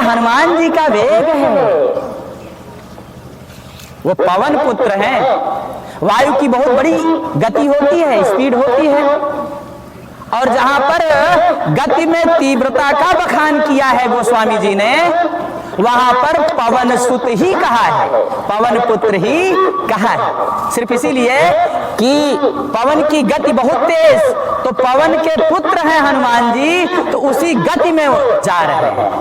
हनुमान जी का वेग है, वो पवन पुत्र हैं। वायु की बहुत बड़ी गति होती है, स्पीड होती है, और जहां पर गति में तीव्रता का बखान किया है गोस्वामी जी ने, वहां पर पवन सुत ही कहा है, पवन पुत्र ही कहा है। सिर्फ इसीलिए कि पवन की गति बहुत तेज, तो पवन के पुत्र हैं हनुमान जी, तो उसी गति में जा रहे हैं।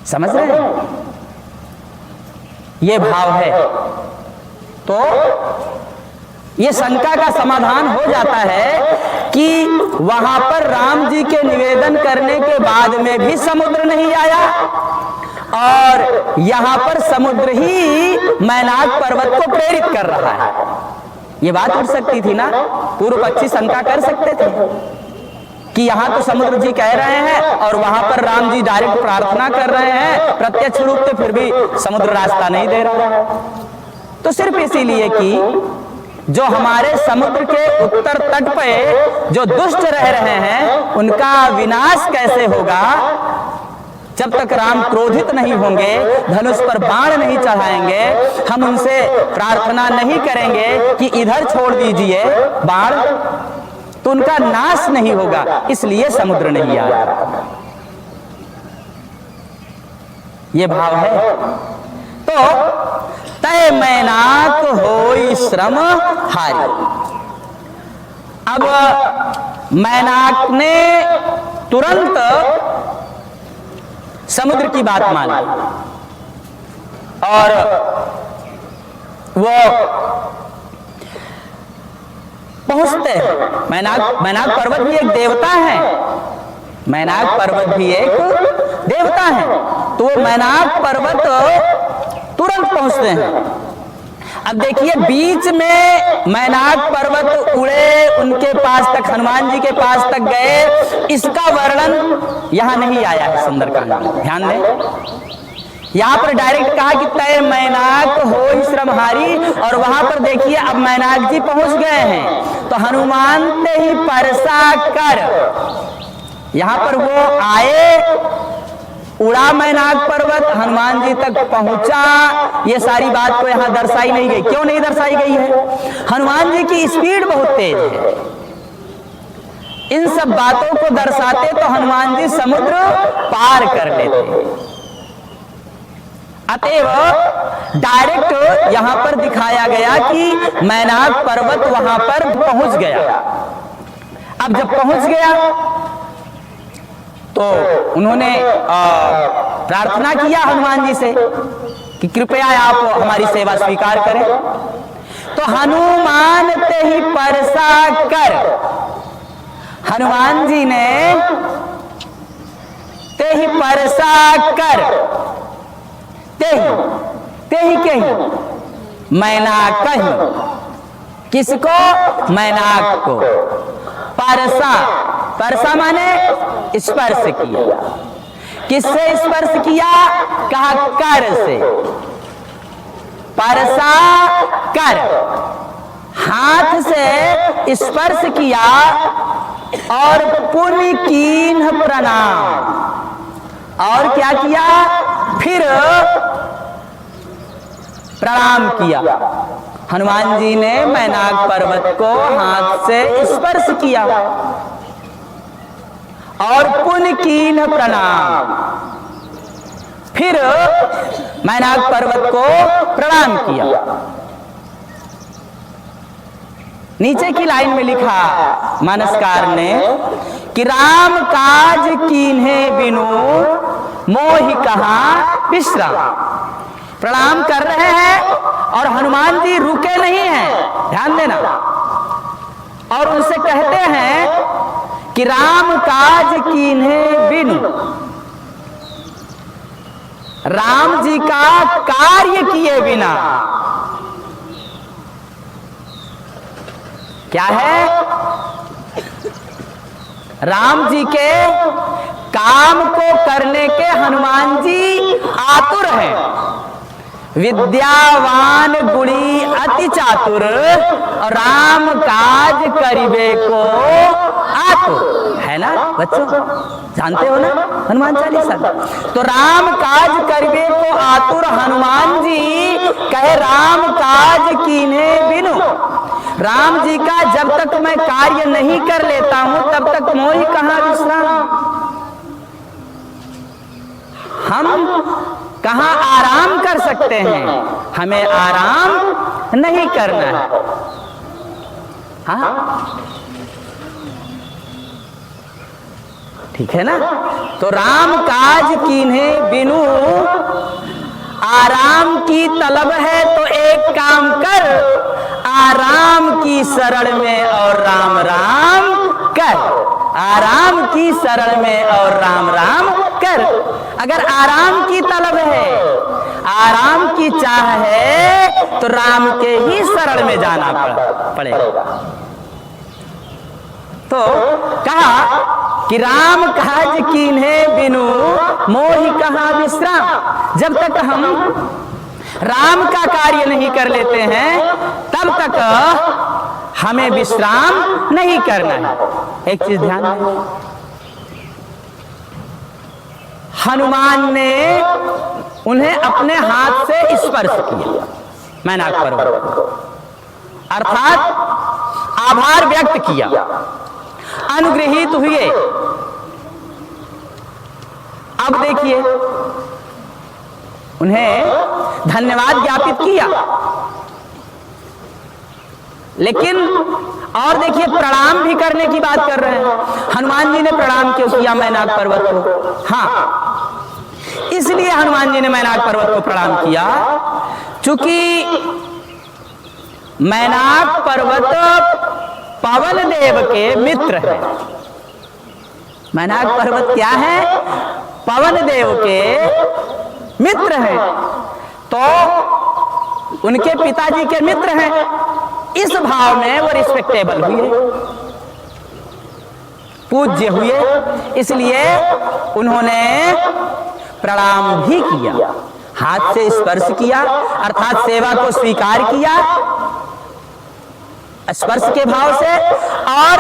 समझ रहे हैं? ये भाव है। तो ये शंका का समाधान हो जाता है कि वहां पर राम जी के निवेदन करने के बाद में भी समुद्र नहीं आया, और यहां पर समुद्र ही मैनाक पर्वत को प्रेरित कर रहा है। ये बात उठ सकती थी ना, पूर्व पक्षी शंका कर सकते थे कि यहां तो समुद्र जी कह रहे हैं और वहां पर राम जी डायरेक्ट प्रार्थना कर रहे हैं प्रत्यक्ष रूप से, फिर भी समुद्र रास्ता नहीं दे रहा है। तो सिर्फ इसीलिए कि जो हमारे समुद्र के उत्तर तट पे जो दुष्ट रह रहे हैं, उनका विनाश कैसे होगा जब तक राम क्रोधित नहीं होंगे, धनुष पर बाण नहीं चढ़ाएंगे, हम उनसे प्रार्थना नहीं करेंगे कि इधर छोड़ दीजिए बाण, तो उनका नाश नहीं होगा। इसलिए समुद्र नहीं आया। ये भाव है। तो तय मैनाक होई श्रम हारी। अब मैनाक ने तुरंत समुद्र की बात मानी और वो पहुंचते हैं। मैनाक पर्वत भी एक देवता है, मैनाक पर्वत भी एक देवता है। तो वो मैनाक पर्वत तुरंत पहुंचते हैं। अब देखिए, बीच में मैनाक पर्वत उड़े उनके पास तक, हनुमान जी के पास तक गए, इसका वर्णन यहां नहीं आया है सुंदरकांड में। ध्यान दें, यहां पर डायरेक्ट कहा कि तय मैनाक होई श्रमहारी, और वहां पर देखिए अब मैनाक जी पहुंच गए हैं। तो हनुमान ते ही परसा कर, यहां पर वो आए, उड़ा मैनाक पर्वत, हनुमान जी तक पहुंचा। ये सारी बात को यहां दर्शाई नहीं गई। क्यों नहीं दर्शाई गई है? हनुमान जी की स्पीड बहुत तेज है। इन सब बातों को दर्शाते तो हनुमान जी समुद्र पार कर लेते। अतएव डायरेक्ट यहां पर दिखाया गया कि मैनाक पर्वत वहां पर पहुंच गया। अब जब पहुंच गया तो उन्होंने प्रार्थना किया हनुमान जी से कि कृपया आप हमारी सेवा स्वीकार करें। तो हनुमान ते ही परसा कर, हनुमान जी ने ते ही परसा कर, ते ही के ही मैनाक कही, किसको? मैनाक को। परसा, परसा माने स्पर्श किया। किससे स्पर्श किया? कहा कर से। परसा कर, हाथ से स्पर्श किया और पुण्य कीन्ह प्रणाम। और क्या किया? फिर प्रणाम किया। हनुमान जी ने मैनाक पर्वत को हाथ से स्पर्श किया और पुण्य कीन्ह प्रणाम, फिर मैनाक पर्वत को प्रणाम किया। नीचे की लाइन में लिखा मानसकार ने कि राम काज कीन्हे बिनु मोहि कहा विश्राम। प्रणाम कर रहे हैं और हनुमान जी रुके नहीं हैं, ध्यान देना, और उनसे कहते हैं कि राम काज कीन्हे बिनु, राम जी का कार्य किए बिना। क्या है? राम जी के काम को करने के हनुमान जी आतुर हैं। विद्यावान गुणी अति चातुर, और राम काज करिबे को आतुर, है ना बच्चों, जानते हो ना हनुमान चालीसा। तो राम काज करिबे को आतुर, हनुमान जी कहे राम काज कीन्हे बिनु। राम जी का जब तक मैं कार्य नहीं कर लेता हूं तब तक मोहि कहां विश्राम। हम कहां आराम कर सकते हैं, हमें आराम नहीं करना है। हाँ ठीक है ना। तो राम काज कीन्हे बिनु, आराम की तलब है तो एक काम कर, आराम की शरण में और राम राम कर। आराम की शरण में और राम राम कर। अगर आराम की तलब है, आराम की चाह है, तो राम के ही शरण में जाना पड़ेगा। तो कहा कि राम काज कीन्हे बिनु मोहि कहां विश्राम। जब तक हम राम का कार्य नहीं कर लेते हैं तब तक हमें विश्राम नहीं करना है। एक चीज ध्यान दें, हनुमान ने उन्हें अपने हाथ से स्पर्श किया मैनाक पर्वत को, अर्थात आभार व्यक्त किया, अनुग्रहित हुए। अब देखिए, उन्हें धन्यवाद ज्ञापित किया, लेकिन और देखिए प्रणाम भी करने की बात कर रहे हैं। हनुमान जी ने प्रणाम क्यों किया मैनाक पर्वत को? हाँ, इसलिए हनुमान जी ने मैनाक पर्वत को प्रणाम किया चूंकि मैनाक पर्वत पवन देव के मित्र है। मैनाक पर्वत क्या है? पवन देव के मित्र हैं, तो उनके पिताजी के मित्र हैं। इस भाव में वो रिस्पेक्टेबल हुए, पूज्य हुए, इसलिए उन्होंने प्रणाम भी किया, हाथ से स्पर्श किया, अर्थात सेवा को स्वीकार किया स्पर्श के भाव से, और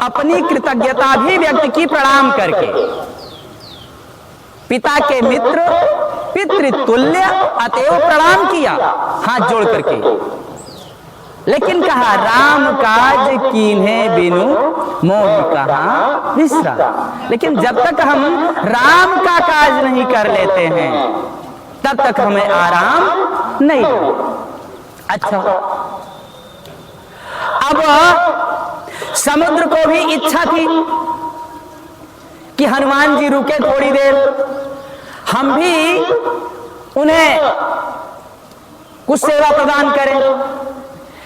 अपनी कृतज्ञता भी व्यक्त की प्रणाम करके। पिता के मित्र, पितृतुल्य, अतएव प्रणाम किया हाथ जोड़ करके। लेकिन कहा राम काज कीन्हे बिनु मोहि कहां विश्राम। लेकिन जब तक हम राम का काज नहीं कर लेते हैं तब तक हमें आराम नहीं। अच्छा, अब समुद्र को भी इच्छा थी कि हनुमान जी रुके थोड़ी देर, हम भी उन्हें कुछ सेवा प्रदान करें।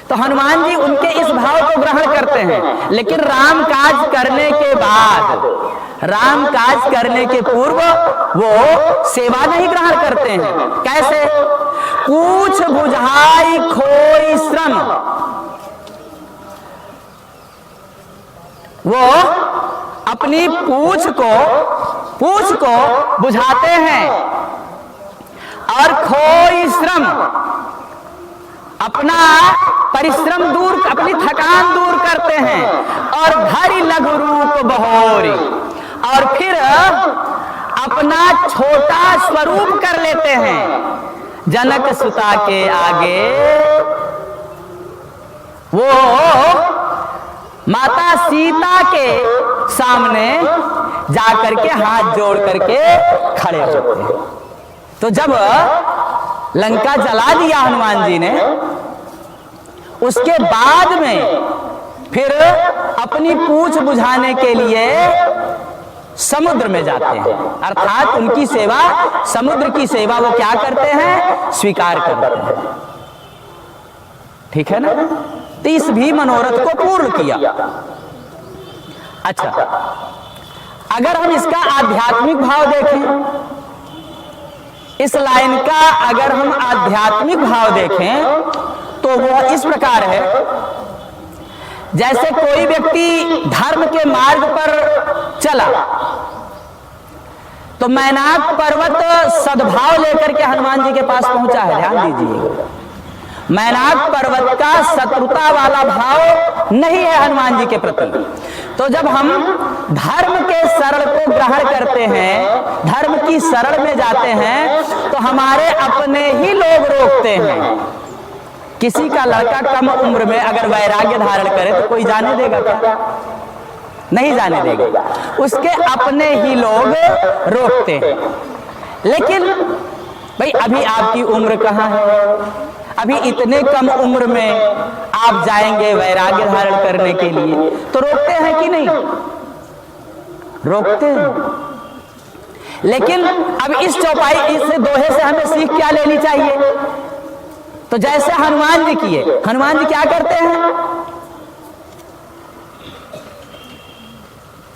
तो हनुमान जी उनके इस भाव को ग्रहण करते हैं, लेकिन राम काज करने के बाद, राम काज करने के पूर्व वो सेवा नहीं ग्रहण करते हैं। कैसे? पूछ बुझाई खोई श्रम। वो अपनी पूछ को बुझाते हैं और खोई श्रम, अपना परिश्रम दूर, अपनी थकान दूर करते हैं, और धरि लघु रूप बहोरी, और फिर अपना छोटा स्वरूप कर लेते हैं। जनक सुता के आगे वो माता सीता के सामने जाकर के हाथ जोड़ करके खड़े होते हैं। तो जब लंका जला दिया हनुमान जी ने, उसके बाद में फिर अपनी पूछ बुझाने के लिए समुद्र में जाते हैं, अर्थात उनकी सेवा, समुद्र की सेवा वो क्या करते हैं? स्वीकार करते हैं। ठीक है ना? तो इस भी मनोरथ को पूर्ण किया। अच्छा, अगर हम इसका आध्यात्मिक भाव देखें, इस लाइन का अगर हम आध्यात्मिक भाव देखें तो वह इस प्रकार है, जैसे कोई व्यक्ति धर्म के मार्ग पर चला, तो मैनाक पर्वत सद्भाव लेकर के हनुमान जी के पास पहुंचा है। ध्यान दीजिए, मैनाक पर्वत का शत्रुता वाला भाव नहीं है हनुमान जी के प्रति। तो जब हम धर्म के शरण को ग्रहण करते हैं, धर्म की शरण में जाते हैं, तो हमारे अपने ही लोग रोकते हैं। किसी का लड़का कम उम्र में अगर वैराग्य धारण करे तो कोई जाने देगा क्या? नहीं जाने देगा, उसके अपने ही लोग रोकते हैं। लेकिन भाई अभी आपकी उम्र कहाँ है? अभी इतने कम उम्र में आप जाएंगे वैराग्य धारण करने के लिए, तो रोकते हैं कि नहीं? रोकते हैं। लेकिन अब इस चौपाई, इस दोहे से हमें सीख क्या लेनी चाहिए? तो जैसे हनुमान जी किए, हनुमान जी क्या करते हैं?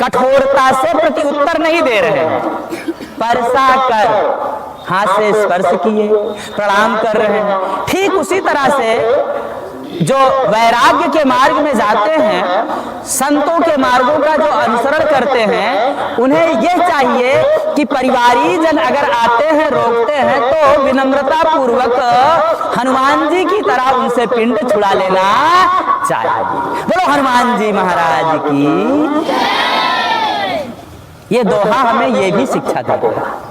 कठोरता से प्रति उत्तर नहीं दे रहे हैं, परसा कर हाथ से स्पर्श किए, प्रणाम कर रहे हैं। ठीक उसी तरह से जो वैराग्य के मार्ग में जाते हैं, संतों के मार्गों का जो अनुसरण करते हैं, उन्हें यह चाहिए कि परिवारीजन अगर आते हैं, रोकते हैं, तो विनम्रता पूर्वक हनुमान जी की तरह उनसे पिंड छुड़ा लेना चाहिए। बोलो हनुमान जी महाराज की। ये दोहा हमें ये भी शिक्षा देता है।